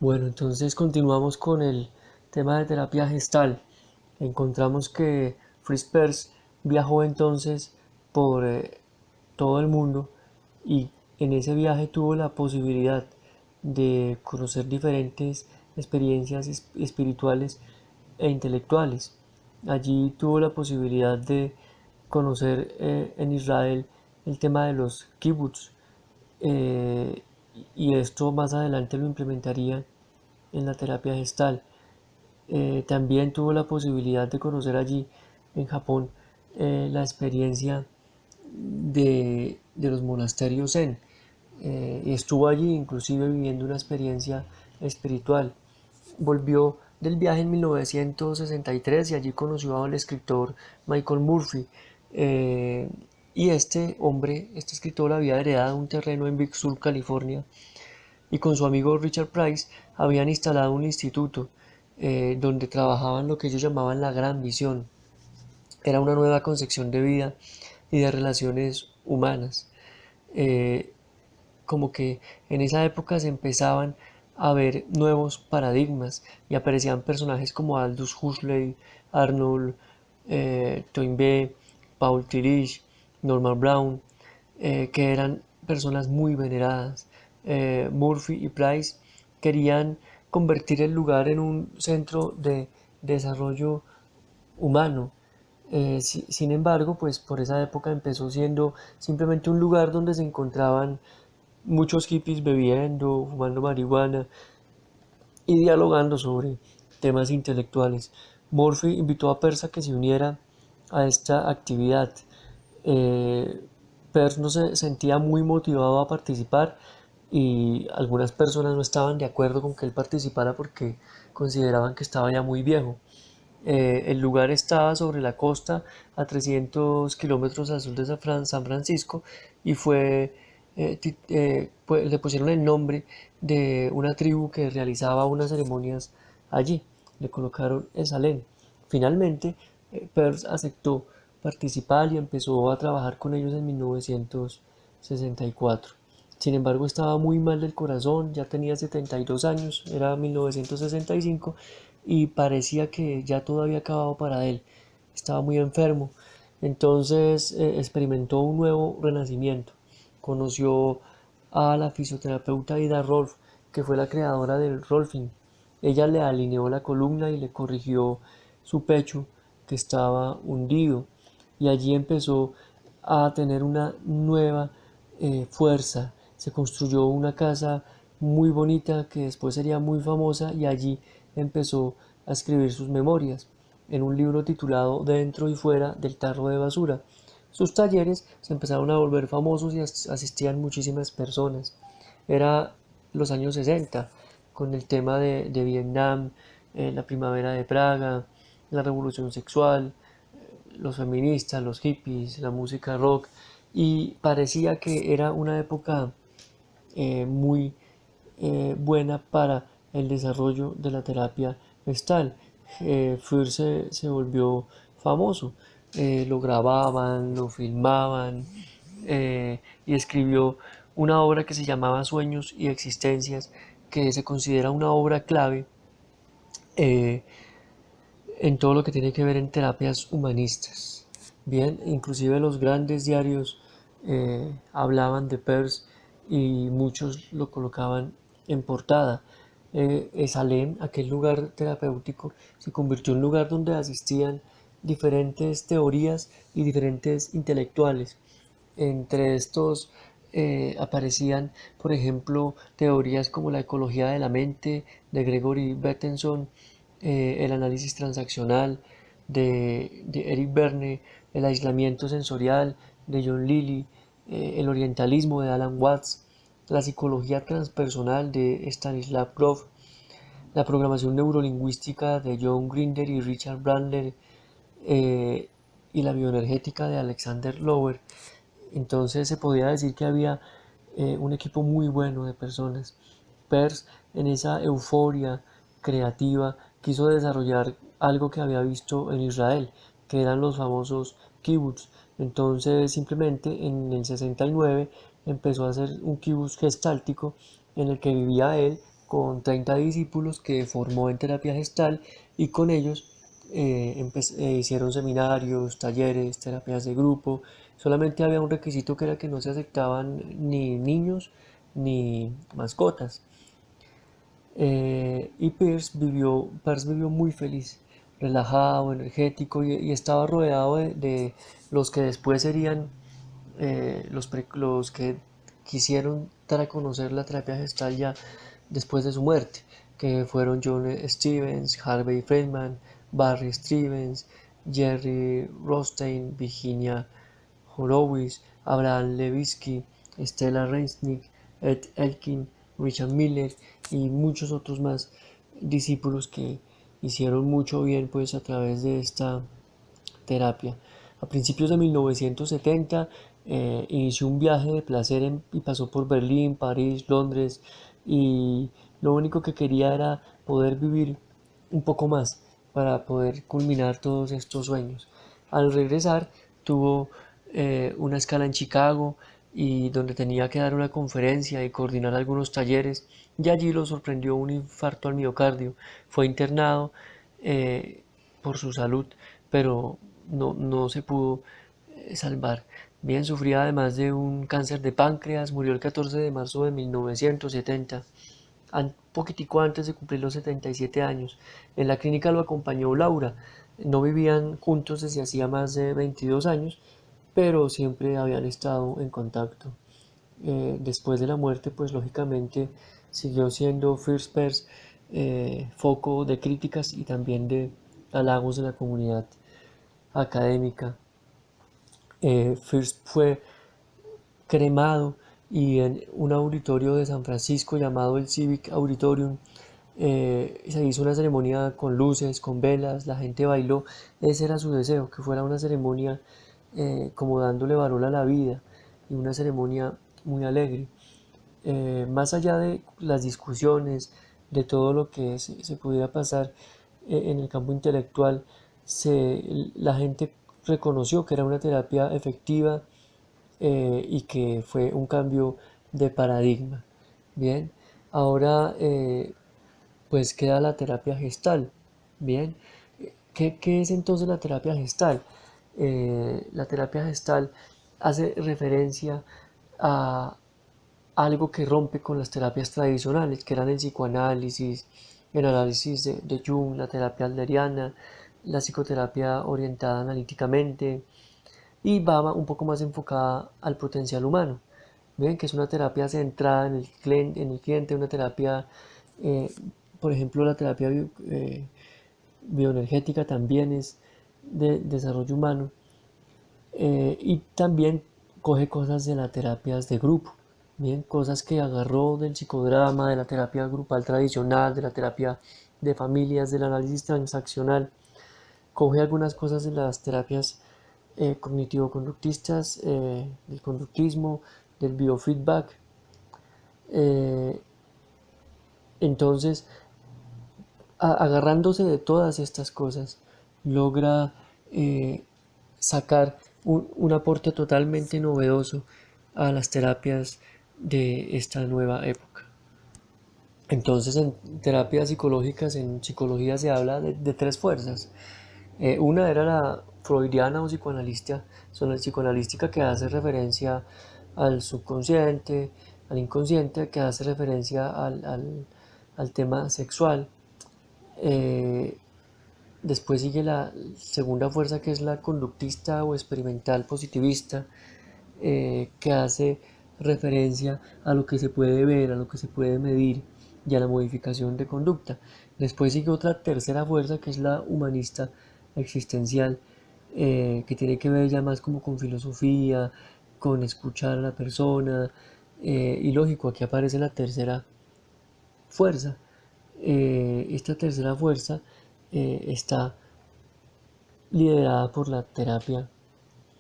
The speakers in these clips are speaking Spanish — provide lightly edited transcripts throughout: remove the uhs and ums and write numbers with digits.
Bueno, entonces continuamos con el tema de terapia gestal. Encontramos que Fritz Perls viajó entonces por todo el mundo y en ese viaje tuvo la posibilidad de conocer diferentes experiencias espirituales e intelectuales. Allí tuvo la posibilidad de conocer en Israel el tema de los kibbutz, eh, y esto más adelante lo implementaría en la terapia gestal. También tuvo la posibilidad de conocer allí en Japón la experiencia de los monasterios Zen, y estuvo allí inclusive viviendo una experiencia espiritual. Volvió del viaje en 1963 y allí conoció al escritor Michael Murphy. eh, y este hombre, este escritor, había heredado un terreno en Big Sur, California, y con su amigo Richard Price habían instalado un instituto donde trabajaban lo que ellos llamaban la gran visión. Era una nueva concepción de vida y de relaciones humanas. Eh, Como que en esa época se empezaban a ver nuevos paradigmas y aparecían personajes como Aldous Huxley, Arnold Toynbee, Paul Tillich, Norman Brown, que eran personas muy veneradas. Murphy y Price querían convertir el lugar en un centro de desarrollo humano. Sin embargo, pues por esa época empezó siendo simplemente un lugar donde se encontraban muchos hippies bebiendo, fumando marihuana y dialogando sobre temas intelectuales. Murphy invitó a Peirce a que se uniera a esta actividad. Eh, Peirce no se sentía muy motivado a participar y algunas personas no estaban de acuerdo con que él participara porque consideraban que estaba ya muy viejo. El lugar estaba sobre la costa a 300 kilómetros al sur de San Francisco y le pusieron el nombre de una tribu que realizaba unas ceremonias allí. Le colocaron el Salem. Finalmente, Peirce aceptó participar y empezó a trabajar con ellos en 1964. Sin embargo, estaba muy mal del corazón, ya tenía 72 años, era 1965 y parecía que ya todo había acabado para él. Estaba muy enfermo. Entonces experimentó un nuevo renacimiento. Conoció a la fisioterapeuta Ida Rolf, que fue la creadora del Rolfing. Ella le alineó la columna y le corrigió su pecho, que estaba hundido. Y allí empezó a tener una nueva fuerza. Se construyó una casa muy bonita que después sería muy famosa y allí empezó a escribir sus memorias en un libro titulado Dentro y fuera del tarro de basura. Sus talleres se empezaron a volver famosos y asistían muchísimas personas. Era los años 60, con el tema de Vietnam, la primavera de Praga, la revolución sexual, los feministas, los hippies, la música rock, y parecía que era una época muy buena para el desarrollo de la terapia gestal. Freud se volvió famoso, lo grababan, lo filmaban, y escribió una obra que se llamaba Sueños y Existencias, que se considera una obra clave eh, en todo lo que tiene que ver en terapias humanistas. Bien, inclusive los grandes diarios hablaban de Peirce y muchos lo colocaban en portada. Salem, aquel lugar terapéutico, se convirtió en un lugar donde asistían diferentes teorías y diferentes intelectuales. Entre estos aparecían, por ejemplo, teorías como la ecología de la mente de Gregory Bateson, el análisis transaccional de Eric Berne, el aislamiento sensorial de John Lilly, el orientalismo de Alan Watts, la psicología transpersonal de Stanislav Grof, la programación neurolingüística de John Grinder y Richard Bandler, eh, y la bioenergética de Alexander Lower. Entonces se podía decir que había un equipo muy bueno de personas. Peirce, en esa euforia creativa, quiso desarrollar algo que había visto en Israel, que eran los famosos kibbutz. Entonces simplemente en el 69 empezó a hacer un kibutz gestáltico en el que vivía él con 30 discípulos que formó en terapia gestal y con ellos hicieron seminarios, talleres, terapias de grupo. Solamente había un requisito que era que no se aceptaban ni niños ni mascotas. Y Peirce vivió muy feliz, relajado, energético y estaba rodeado de los que después serían los que quisieron dar a conocer la terapia gestal ya después de su muerte, que fueron John Stevens, Harvey Friedman, Barry Stevens, Jerry Rothstein, Virginia Horowitz, Abraham Levitsky, Stella Resnick, Ed Elkin, Richard Miller y muchos otros más discípulos que hicieron mucho bien pues a través de esta terapia. A principios de 1970 inició un viaje de placer y pasó por Berlín, París, Londres y lo único que quería era poder vivir un poco más para poder culminar todos estos sueños. Al regresar tuvo una escala en Chicago y donde tenía que dar una conferencia y coordinar algunos talleres y allí lo sorprendió un infarto al miocardio. Fue internado por su salud, pero no se pudo salvar. Bien, sufría además de un cáncer de páncreas, murió el 14 de marzo de 1970, un poquitico antes de cumplir los 77 años. En la clínica lo acompañó Laura, no vivían juntos desde hacía más de 22 años, pero siempre habían estado en contacto. Después de la muerte, pues lógicamente siguió siendo First Pers foco de críticas y también de halagos de la comunidad académica. First fue cremado y en un auditorio de San Francisco llamado el Civic Auditorium se hizo una ceremonia con luces, con velas, la gente bailó. Ese era su deseo, que fuera una ceremonia como dándole valor a la vida y una ceremonia muy alegre. Más allá de las discusiones, de todo lo que se pudiera pasar en el campo intelectual, la gente reconoció que era una terapia efectiva y que fue un cambio de paradigma. Bien, ahora pues queda la terapia gestal. Bien, ¿qué es entonces la terapia gestal? La terapia gestal hace referencia a algo que rompe con las terapias tradicionales, que eran el psicoanálisis, el análisis de Jung, la terapia adleriana, la psicoterapia orientada analíticamente, y va un poco más enfocada al potencial humano. ¿Ven? Que es una terapia centrada en el cliente, una terapia, eh, por ejemplo, la terapia bioenergética también es de desarrollo humano y también coge cosas de las terapias de grupo, bien, cosas que agarró del psicodrama, de la terapia grupal tradicional, de la terapia de familias, del análisis transaccional, coge algunas cosas de las terapias cognitivo-conductistas, del conductismo, del biofeedback. Eh, entonces, agarrándose de todas estas cosas, logra sacar un aporte totalmente novedoso a las terapias de esta nueva época. Entonces, en terapias psicológicas, en psicología se habla de tres fuerzas. Una era la freudiana o psicoanalística que hace referencia al subconsciente, al inconsciente, que hace referencia al tema sexual. Eh, Después sigue la segunda fuerza que es la conductista o experimental positivista, que hace referencia a lo que se puede ver, a lo que se puede medir y a la modificación de conducta. Después sigue otra tercera fuerza que es la humanista existencial, que tiene que ver ya más como con filosofía, con escuchar a la persona, y lógico, aquí aparece la tercera fuerza. Esta tercera fuerza está liderada por la terapia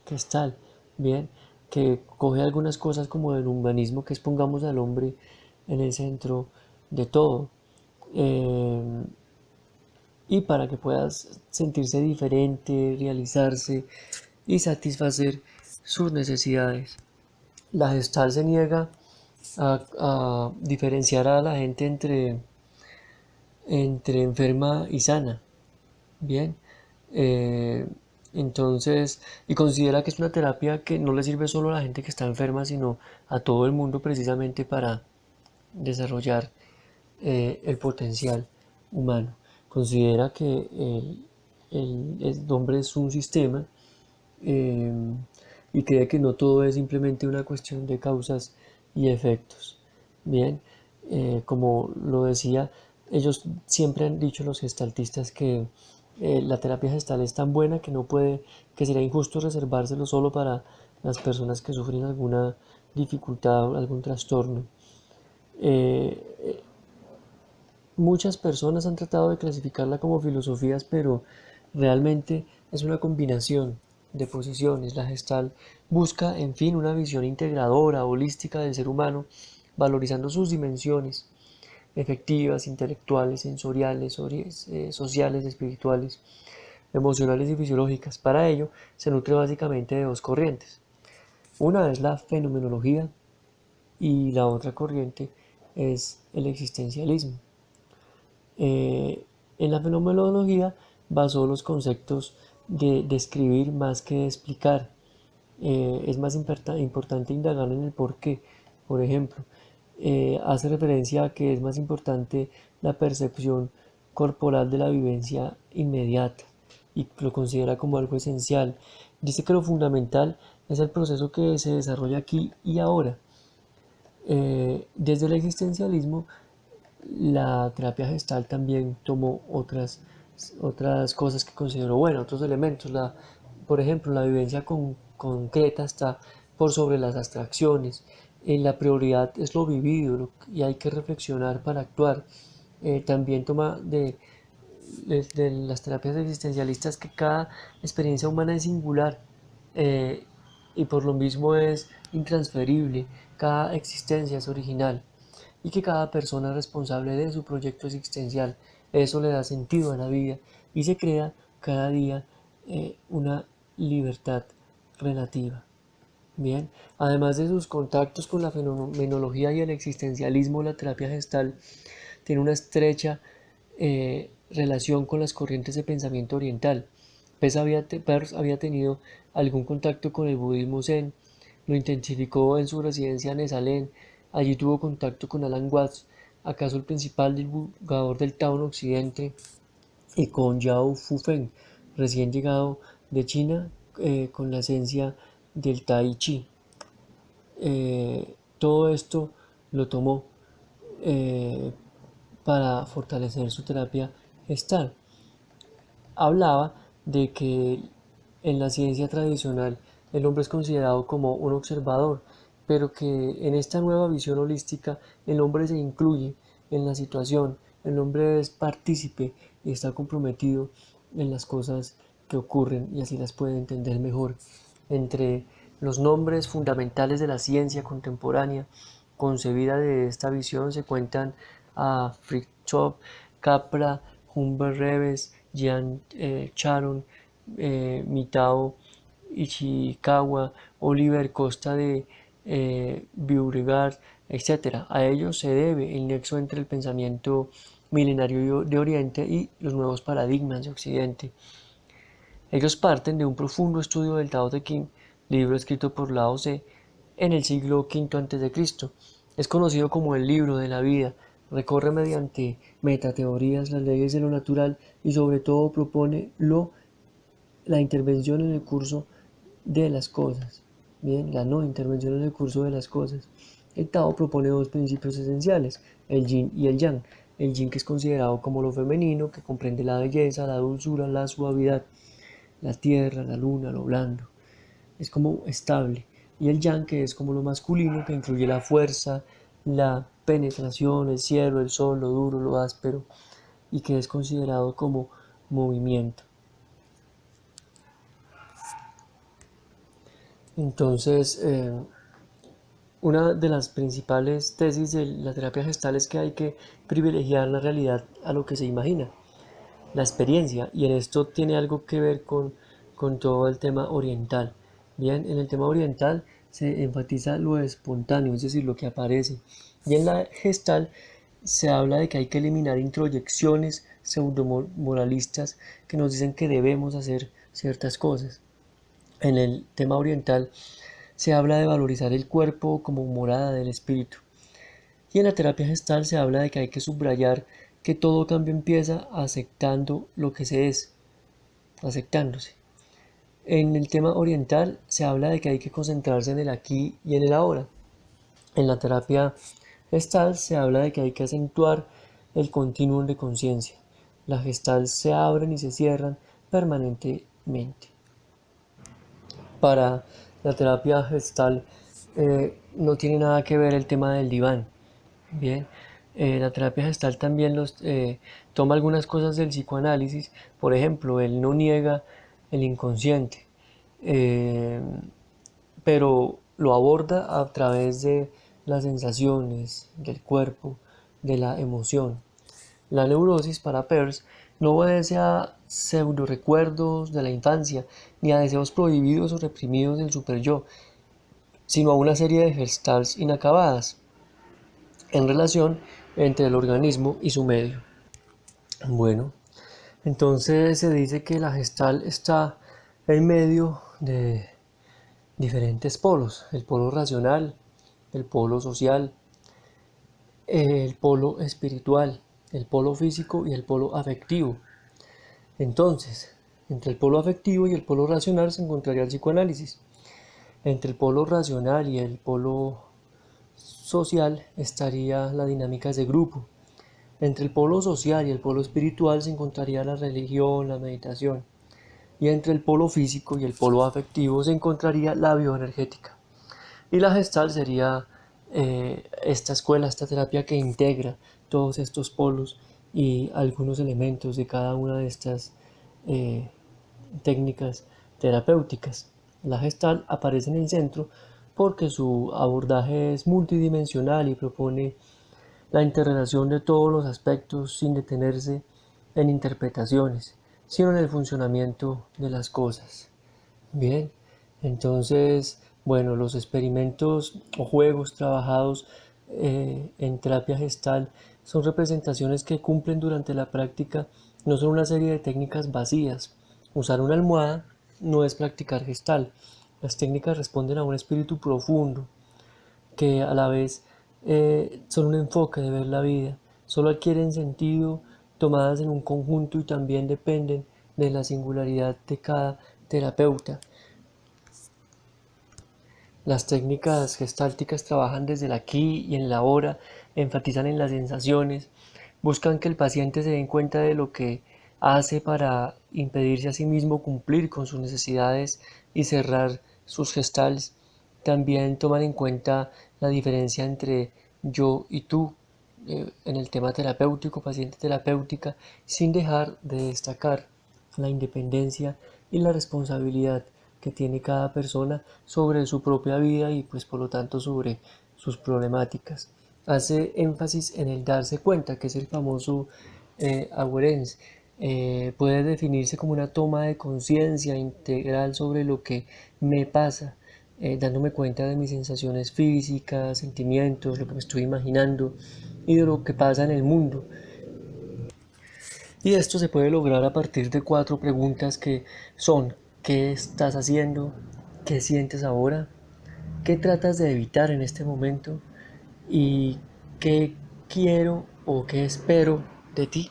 gestal, bien, que coge algunas cosas como el humanismo, que es pongamos al hombre en el centro de todo, eh, y para que puedas sentirse diferente, realizarse y satisfacer sus necesidades. La gestal se niega a diferenciar a la gente entre enferma y sana. Bien. Eh, entonces, y considera que es una terapia que no le sirve solo a la gente que está enferma, sino a todo el mundo precisamente para desarrollar el potencial humano. Considera que el hombre es un sistema, eh, y cree que no todo es simplemente una cuestión de causas y efectos. Bien, como lo decía, ellos siempre han dicho, los gestaltistas, que la terapia gestal es tan buena que no puede, que sería injusto reservárselo solo para las personas que sufren alguna dificultad o algún trastorno. Eh, Muchas personas han tratado de clasificarla como filosofías, pero realmente es una combinación de posiciones. La Gestalt busca, en fin, una visión integradora, holística del ser humano, valorizando sus dimensiones efectivas, intelectuales, sensoriales, sociales, espirituales, emocionales y fisiológicas. Para ello, se nutre básicamente de dos corrientes. Una es la fenomenología y la otra corriente es el existencialismo. En la fenomenología basó los conceptos de describir más que de explicar. Es más importante indagar en el por qué. Por ejemplo, hace referencia a que es más importante la percepción corporal de la vivencia inmediata y lo considera como algo esencial. Dice que lo fundamental es el proceso que se desarrolla aquí y ahora. Desde el existencialismo, la terapia gestal también tomó otras cosas que considero buenas, otros elementos. Por ejemplo, la vivencia concreta está por sobre las abstracciones. La prioridad es lo vivido y hay que reflexionar para actuar. También toma de las terapias existencialistas que cada experiencia humana es singular, eh, y por lo mismo es intransferible, cada existencia es original y que cada persona es responsable de su proyecto existencial. Eso le da sentido a la vida y se crea cada día una libertad relativa. Bien, además de sus contactos con la fenomenología y el existencialismo, la terapia gestal tiene una estrecha relación con las corrientes de pensamiento oriental. Peirce había tenido algún contacto con el budismo zen, lo intensificó en su residencia en Esalen, allí tuvo contacto con Alan Watts, acaso el principal divulgador del Tao en Occidente, y con Yao Fufeng, recién llegado de China, con la esencia del Tai Chi. Todo esto lo tomó eh, para fortalecer su terapia gestal. Hablaba de que en la ciencia tradicional el hombre es considerado como un observador, pero que en esta nueva visión holística el hombre se incluye en la situación, el hombre es partícipe y está comprometido en las cosas que ocurren y así las puede entender mejor. Entre los nombres fundamentales de la ciencia contemporánea concebida de esta visión se cuentan a Fritjof Capra, Humbert Reeves, Jean Charon, Mitao Ichikawa, Oliver Costa de Beauregard, etc. A ellos se debe el nexo entre el pensamiento milenario de Oriente y los nuevos paradigmas de Occidente. Ellos parten de un profundo estudio del Tao Te Ching, libro escrito por Lao Tse en el siglo V a.C. Es conocido como el libro de la vida, recorre mediante metateorías las leyes de lo natural y sobre todo propone la intervención en el curso de las cosas. Bien, la no intervención en el curso de las cosas. El Tao propone dos principios esenciales, el yin y el yang. El yin, que es considerado como lo femenino, que comprende la belleza, la dulzura, la suavidad, la tierra, la luna, lo blando, es como estable. Y el yang, que es como lo masculino, que incluye la fuerza, la penetración, el cielo, el sol, lo duro, lo áspero, y que es considerado como movimiento. Entonces, una de las principales tesis de la terapia gestal es que hay que privilegiar la realidad a lo que se imagina, la experiencia, y en esto tiene algo que ver con todo el tema oriental. Bien, en el tema oriental se enfatiza lo espontáneo, es decir, lo que aparece. Y en la Gestalt se habla de que hay que eliminar introyecciones pseudomoralistas que nos dicen que debemos hacer ciertas cosas. En el tema oriental se habla de valorizar el cuerpo como morada del espíritu. Y en la terapia gestal se habla de que hay que subrayar que todo cambio empieza aceptando lo que se es, aceptándose. En el tema oriental se habla de que hay que concentrarse en el aquí y en el ahora. En la terapia gestal se habla de que hay que acentuar el continuum de conciencia. Las gestalt se abren y se cierran permanentemente. Para la terapia gestal no tiene nada que ver el tema del diván. Bien, la terapia gestal también toma algunas cosas del psicoanálisis. Por ejemplo, él no niega el inconsciente, eh, pero lo aborda a través de las sensaciones, del cuerpo, de la emoción. La neurosis para Peirce no obedece a pseudo recuerdos de la infancia, ni a deseos prohibidos o reprimidos del superyo, sino a una serie de gestalts inacabadas en relación entre el organismo y su medio. Bueno, entonces se dice que la gestal está en medio de diferentes polos, el polo racional, el polo social, el polo espiritual, el polo físico y el polo afectivo. Entonces, entre el polo afectivo y el polo racional se encontraría el psicoanálisis. Entre el polo racional y el polo social estaría la dinámica de grupo. Entre el polo social y el polo espiritual se encontraría la religión, la meditación. Y entre el polo físico y el polo afectivo se encontraría la bioenergética. Y la gestal sería esta escuela, esta terapia que integra todos estos polos y algunos elementos de cada una de estas eh, técnicas terapéuticas. La gestal aparece en el centro porque su abordaje es multidimensional y propone la interrelación de todos los aspectos sin detenerse en interpretaciones, sino en el funcionamiento de las cosas. Bien, entonces, bueno, los experimentos o juegos trabajados en terapia gestal son representaciones que cumplen durante la práctica, no son una serie de técnicas vacías. Usar una almohada no es practicar gestal. Las técnicas responden a un espíritu profundo, que a la vez son un enfoque de ver la vida. Solo adquieren sentido tomadas en un conjunto y también dependen de la singularidad de cada terapeuta. Las técnicas gestálticas trabajan desde el aquí y en el ahora, enfatizan en las sensaciones, buscan que el paciente se dé cuenta de lo que hace para impedirse a sí mismo cumplir con sus necesidades y cerrar sus gestales. También toman en cuenta la diferencia entre yo y tú en el tema terapéutico, paciente terapéutica, sin dejar de destacar la independencia y la responsabilidad que tiene cada persona sobre su propia vida y pues por lo tanto sobre sus problemáticas. Hace énfasis en el darse cuenta, que es el famoso awareness. Puede definirse como una toma de conciencia integral sobre lo que me pasa, dándome cuenta de mis sensaciones físicas, sentimientos, lo que me estoy imaginando y de lo que pasa en el mundo. Y esto se puede lograr a partir de 4 preguntas que son: ¿qué estás haciendo? ¿Qué sientes ahora? ¿Qué tratas de evitar en este momento? ¿Y qué quiero o qué espero de ti?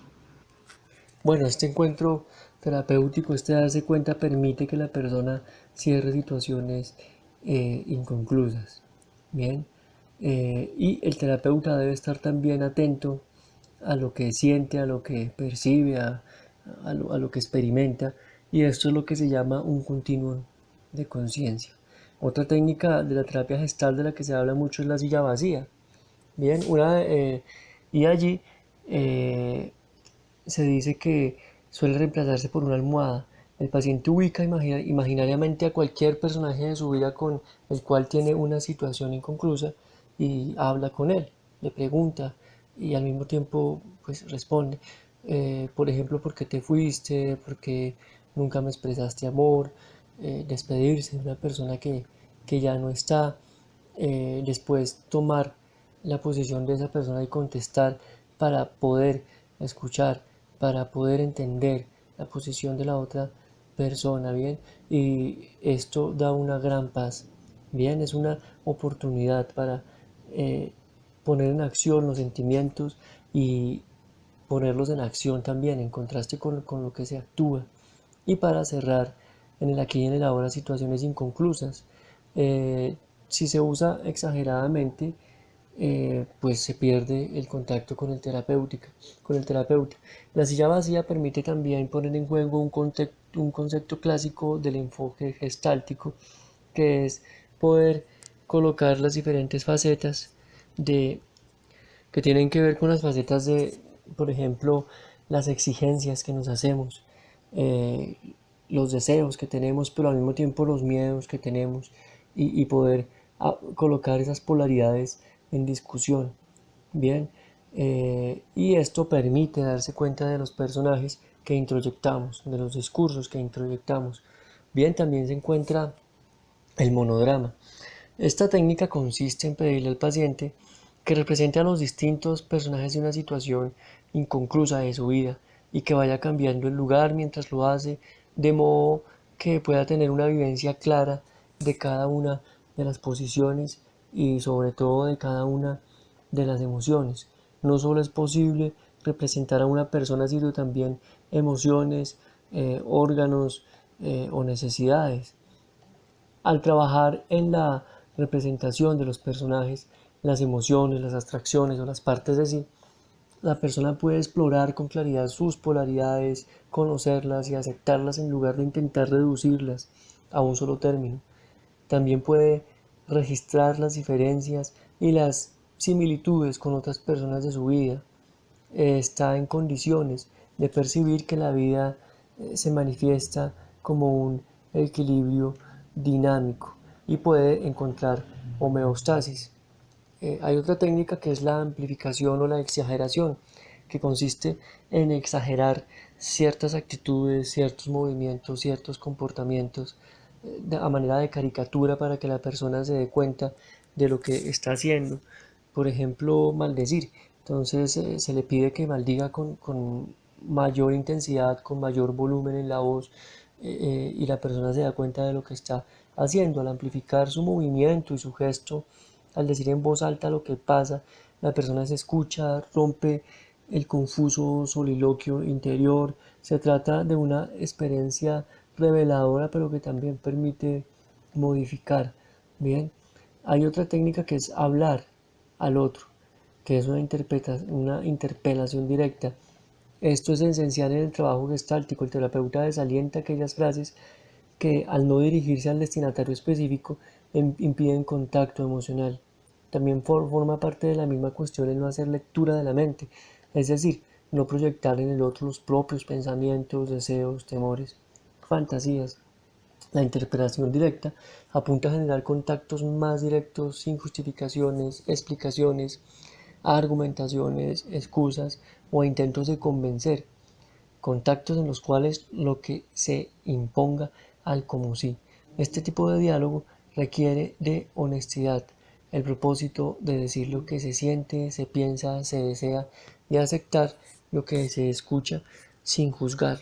Bueno, este encuentro terapéutico, este darse cuenta, permite que la persona cierre situaciones inconclusas. Bien, y el terapeuta debe estar también atento a lo que siente, a lo que percibe, a lo que experimenta, y esto es lo que se llama un continuum de conciencia. Otra técnica de la terapia gestal de la que se habla mucho es la silla vacía. Bien, y allí eh, se dice que suele reemplazarse por una almohada. El paciente ubica imaginariamente a cualquier personaje de su vida con el cual tiene una situación inconclusa y habla con él, le pregunta y al mismo tiempo pues responde. Por ejemplo, ¿por qué te fuiste? ¿Por qué nunca me expresaste amor? Despedirse de una persona que ya no está, después tomar la posición de esa persona y contestar para poder escuchar, para poder entender la posición de la otra persona, ¿bien? Y esto da una gran paz, ¿bien? Es una oportunidad para eh, poner en acción los sentimientos y ponerlos en acción también, en contraste con lo que se actúa. Y para cerrar en el aquí y en el ahora situaciones inconclusas, eh, si se usa exageradamente, pues se pierde el contacto con el terapeuta. La silla vacía permite también poner en juego un concepto clásico del enfoque gestáltico, que es poder colocar las diferentes facetas de, que tienen que ver con las facetas de, por ejemplo, las exigencias que nos hacemos, eh, los deseos que tenemos, pero al mismo tiempo los miedos que tenemos y poder colocar esas polaridades en discusión. Bien, y esto permite darse cuenta de los personajes que introyectamos, de los discursos que introyectamos. Bien, también se encuentra el monodrama. Esta técnica consiste en pedirle al paciente que represente a los distintos personajes de una situación inconclusa de su vida y que vaya cambiando el lugar mientras lo hace, de modo que pueda tener una vivencia clara de cada una de las posiciones y sobre todo de cada una de las emociones. No solo es posible representar a una persona, sino también emociones, órganos o necesidades. Al trabajar en la representación de los personajes, las emociones, las abstracciones o las partes de sí, la persona puede explorar con claridad sus polaridades, conocerlas y aceptarlas en lugar de intentar reducirlas a un solo término. También puede registrar las diferencias y las similitudes con otras personas de su vida. Está en condiciones de percibir que la vida se manifiesta como un equilibrio dinámico y puede encontrar homeostasis. Hay otra técnica que es la amplificación o la exageración, que consiste en exagerar ciertas actitudes, ciertos movimientos, ciertos comportamientos a manera de caricatura para que la persona se dé cuenta de lo que está haciendo. Por ejemplo, maldecir. Entonces se le pide que maldiga con mayor intensidad, con mayor volumen en la voz y la persona se da cuenta de lo que está haciendo. Al amplificar su movimiento y su gesto, al decir en voz alta lo que pasa, la persona se escucha, rompe el confuso soliloquio interior. Se trata de una experiencia reveladora, pero que también permite modificar. Bien, hay otra técnica que es hablar al otro, que es una interpelación directa. Esto es esencial en el trabajo gestáltico. El terapeuta desalienta aquellas frases que, al no dirigirse al destinatario específico, impiden contacto emocional. También forma parte de la misma cuestión el no hacer lectura de la mente, es decir, no proyectar en el otro los propios pensamientos, deseos, temores, fantasías. La interpretación directa apunta a generar contactos más directos sin justificaciones, explicaciones, argumentaciones, excusas o intentos de convencer, contactos en los cuales lo que se imponga al como sí. Este tipo de diálogo requiere de honestidad, el propósito de decir lo que se siente, se piensa, se desea y aceptar lo que se escucha sin juzgar.